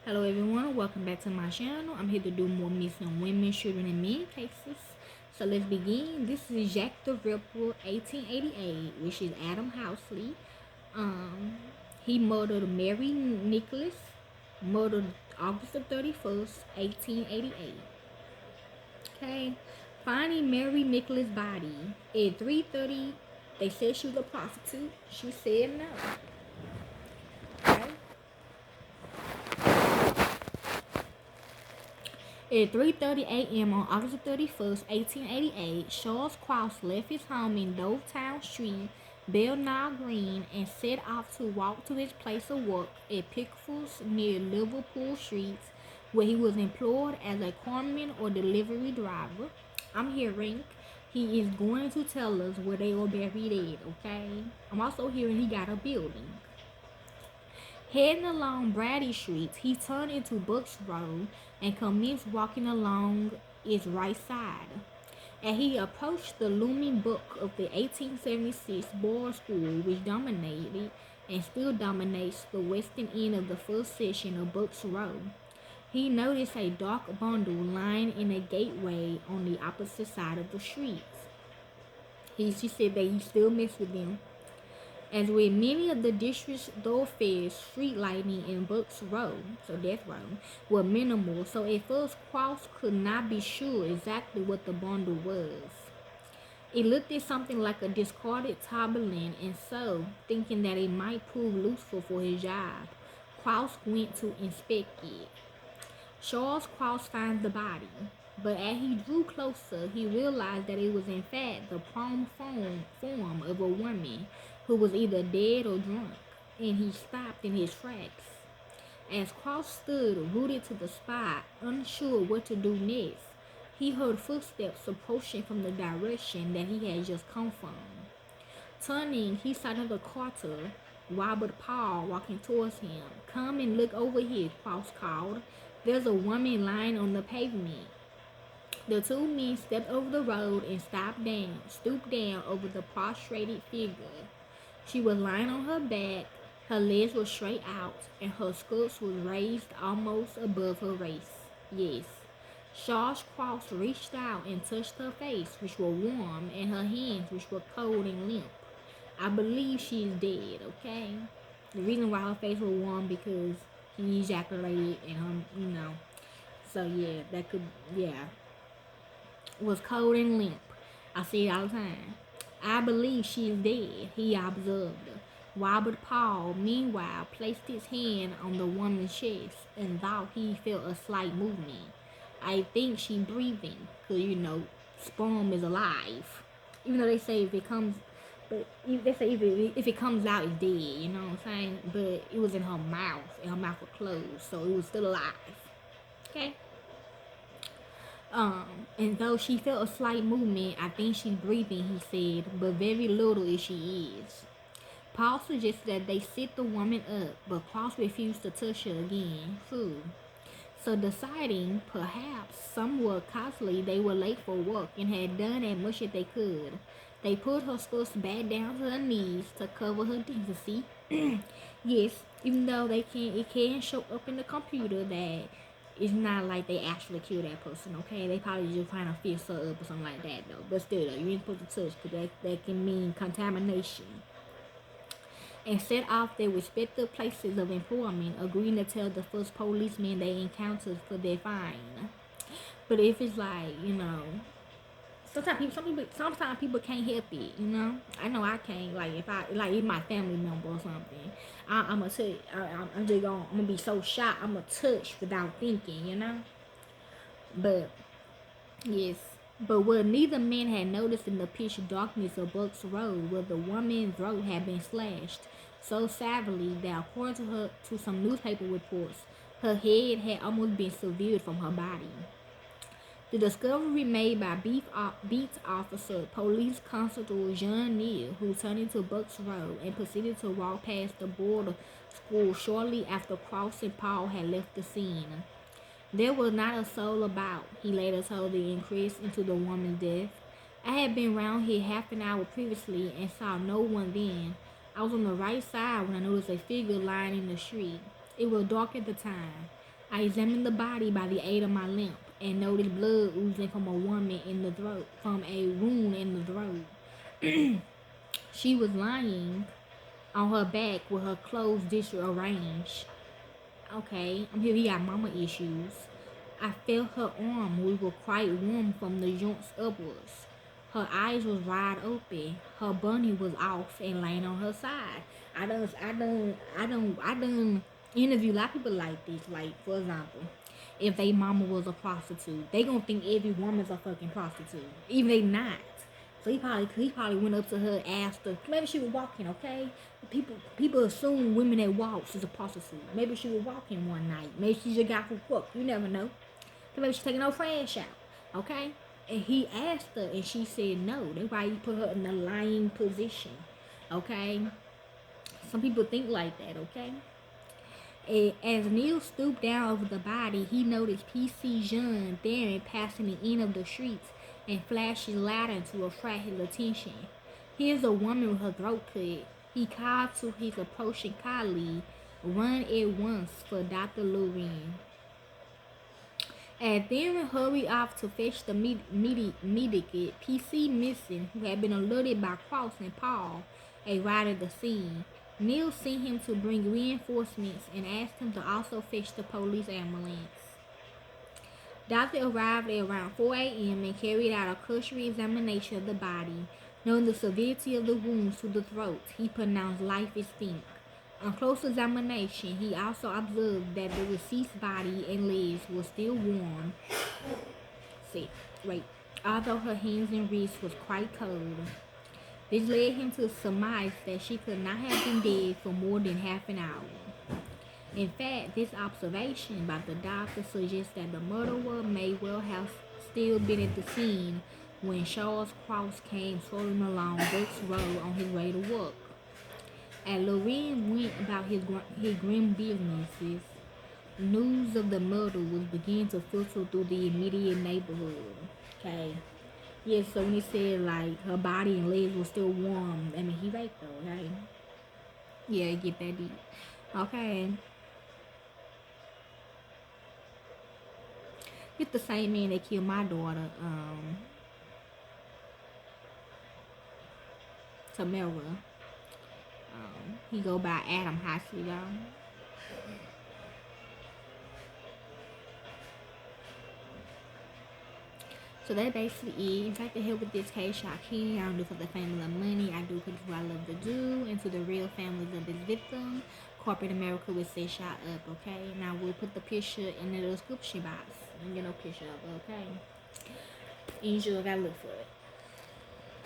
Hello everyone, welcome back to my channel. I'm here to do more missing women, children, and men cases. So let's begin. This is Jack the Ripper, 1888, which is Adam Housley. He murdered Mary Nichols, murdered August the 31st, 1888. Okay, finding Mary Nichols' body at 3:30. They said she was a prostitute. She said no. Okay. At 3:30 a.m. on August 31st, 1888, Charles Cross left his home in Dovetown Street, Belknap Green, and set off to walk to his place of work at Pickles near Liverpool Streets, where he was employed as a carman or delivery driver. I'm hearing he is going to tell us where they were buried at, okay? I'm also hearing he got a building. Heading along Brady Street, he turned into Bucks Road and commenced walking along its right side. As he approached the looming bulk of the 1876 Board School, which dominated and still dominates the western end of the first section of Bucks Road, he noticed a dark bundle lying in a gateway on the opposite side of the street. She said that he still messed with them. As with many of the district's thoroughfares, street lighting in Bucks Road, so Death Row, were minimal, so at first Cross could not be sure exactly what the bundle was. It looked at something like a discarded tarpaulin, and so, thinking that it might prove useful for his job, Cross went to inspect it. Charles Cross finds the body, but as he drew closer, he realized that it was in fact the prone form of a woman who was either dead or drunk, and he stopped in his tracks. As Cross stood rooted to the spot, unsure what to do next, he heard footsteps approaching from the direction that he had just come from. Turning, he saw another carter, Robert Paul, walking towards him. "Come and look over here," Cross called. "There's a woman lying on the pavement." The two men stepped over the road and stooped down over the prostrated figure. She was lying on her back, her legs were straight out, and her skirts was raised almost above her waist. Yes. Charles Cross reached out and touched her face, which was warm, and her hands, which were cold and limp. I believe she is dead, okay? The reason why her face was warm because he ejaculated and So yeah, that could, yeah. Was cold and limp. I see it all the time. "I believe she is dead," he observed. Robert Paul, meanwhile, placed his hand on the woman's chest and thought he felt a slight movement. "I think she's breathing, because, sperm is alive. Even though they say if it comes, but they say if it comes out, it's dead, you know what I'm saying? But it was in her mouth, and her mouth was closed, so it was still alive. Okay? And though she felt a slight movement, I think she's breathing," he said, "but very little if she is." Paul suggested that they sit the woman up, but Cross refused to touch her again. So deciding, perhaps somewhat costly, they were late for work and had done as much as they could, they put her skirts back down to her knees to cover her decency. Yes, even though it can show up in the computer that it's not like they actually killed that person, okay? They probably just trying to fix her up or something like that, though. But still, though, you ain't supposed to touch because that can mean contamination. And set off their respective places of employment, agreeing to tell the first policeman they encountered for their fine. But if it's like, sometimes people can't help it, I know I can't. Like if my family member or something, I'm gonna tell you, I'm gonna be so shocked. I'm gonna touch without thinking, But yes, but what neither man had noticed in the pitch darkness of Bucks Road was the woman's throat had been slashed so savagely that, according to some newspaper reports, her head had almost been severed from her body. The discovery made by Beats Officer Police Constable John Neal, who turned into Bucks Road and proceeded to walk past the border school shortly after Cross and Paul had left the scene. There was not a soul about, he later told the inquest into the woman's death. "I had been round here half an hour previously and saw no one then. I was on the right side when I noticed a figure lying in the street. It was dark at the time. I examined the body by the aid of my lamp and noticed blood oozing from a woman in the throat, from a wound in the throat. She was lying on her back with her clothes disarranged. Okay, I'm here. He got mama issues. I felt her arm. We were quite warm from the joints upwards. Her eyes was wide open. Her bunny was off and laying on her side. I done interview a lot of people like this. Like, for example, if they mama was a prostitute, they gonna think every woman's a fucking prostitute, even they not. So he probably went up to her, asked her. Maybe she was walking, okay? People assume women that walks is a prostitute. Maybe she was walking one night. Maybe she just got from work. You never know. Maybe she's taking her trash out, okay? And he asked her, and she said no. That's why he put her in a lying position, okay? Some people think like that, okay? As Neil stooped down over the body, he noticed P.C. Jean Darren passing the end of the streets and flashed his lantern to attract his attention. Here's a woman with her throat cut. He called to his approaching colleague, "Run at once for Dr. Lorraine." As Darren hurried off to fetch the medicate, P.C. Missing, who had been alerted by Cross and Paul, arrived at the scene. Neil sent him to bring reinforcements and asked him to also fetch the police ambulance. Doctor arrived at around 4 a.m. and carried out a cursory examination of the body. Knowing the severity of the wounds to the throat, he pronounced life extinct. On close examination, he also observed that the deceased's body and legs were still warm. Although her hands and wrists was quite cold. This led him to surmise that she could not have been dead for more than half an hour. In fact, this observation by the doctor suggests that the murderer may well have still been at the scene when Charles Cross came strolling along Brooks Road on his way to work. As Lorraine went about his grim businesses, news of the murder was beginning to filter through the immediate neighborhood. Okay. Yeah, so when he said like her body and legs were still warm, I mean he raped her, okay? Yeah, get that deep. Okay. It's the same man that killed my daughter, Tamara. He go by Adam Hossie, y'all. So that basically it. If I can help with this case, y'all can. I don't do it for the family of money. I do it because what I love to do. And to the real families of this victim, corporate America will set y'all up, okay? Now we'll put the picture in the description box. You get no picture of it, okay? And you just gotta look for it.